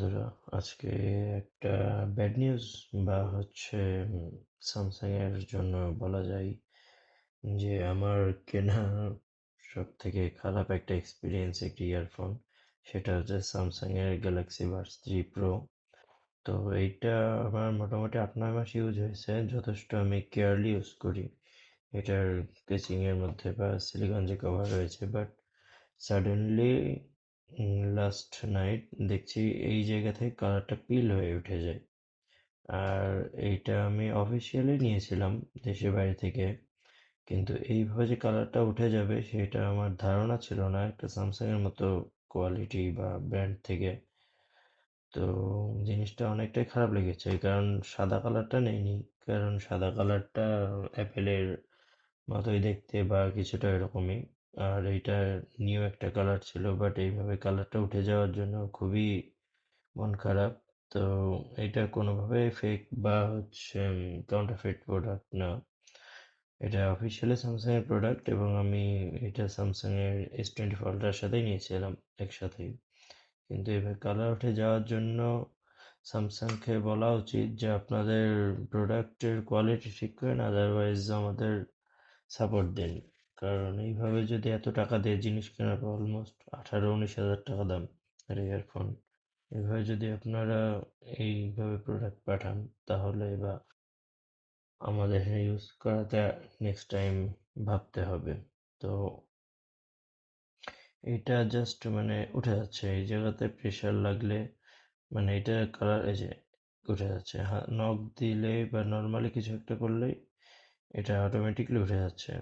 বন্ধুরা, আজকে একটা ব্যাড নিউজ বা হচ্ছে স্যামসাং এর জন্য বলা যায় যে আমার কেনা সব থেকে খারাপ একটা এক্সপিরিয়েন্স একটি ইয়ারফোন। সেটা হচ্ছে স্যামসাং এর গ্যালাক্সি বাডস 3 প্রো। তো এইটা আমার মোটামুটি 8-9 মাস ইউজ হয়েছে, যথেষ্ট আমি কেয়ারলি ইউজ করি। এটার কেসিং এর মধ্যে বা সিলিকন যে কভার রয়েছে, বাট সাডেনলি লাস্ট নাইট দেখছি এই জায়গা থেকে কালারটা পিল হয়ে উঠে যায়। আর এইটা আমি অফিসিয়ালি নিয়েছিলাম দেশের বাইরে থেকে, কিন্তু এইভাবে যে কালারটা উঠে যাবে সেটা আমার ধারণা ছিল না একটা স্যামসাং এর মতো কোয়ালিটি বা ব্র্যান্ড থেকে। তো জিনিসটা অনেকটাই খারাপ লেগেছে, কারণ সাদা কালারটা নেইনি। কারণ সাদা কালারটা অ্যাপেলের মতোই দেখতে বা কিছুটা এরকমই। আর এইটা নিউ একটা কালার ছিল, বাট এইভাবে কালারটা উঠে যাওয়ার জন্য খুবই মন খারাপ। তো এটা কোনোভাবে ফেক বা হচ্ছে কাউন্টারফেট প্রোডাক্ট না। এটা অফিসিয়ালি স্যামসাং এর প্রোডাক্ট, এবং আমি এটা স্যামসাং এর S24 আলট্রার সাথেই নিয়েছিলাম একসাথেই। কিন্তু এবার কালার উঠে যাওয়ার জন্য স্যামসাংকে বলা উচিত যে আপনাদের প্রোডাক্টের কোয়ালিটি ঠিক করেন, আদারওয়াইজ আমাদের সাপোর্ট দিন। কারণ এইভাবে যদি এত টাকা দিয়ে জিনিস কেনার পর অলমোস্ট 18-19 হাজার টাকা দাম আর ইয়ারফোন, এভাবে যদি আপনারা এইভাবে প্রোডাক্ট পাঠান, তাহলে বা আমাদের ইউজ করাতে নেক্সট টাইম ভাবতে হবে। তো এটা জাস্ট মানে উঠে যাচ্ছে এই জায়গাতে প্রেশার লাগলে, মানে এটা কালার এই যে উঠে যাচ্ছে, নখ দিলে বা নর্মালি কিছু একটা করলেই এটা অটোমেটিকলি উঠে যাচ্ছে।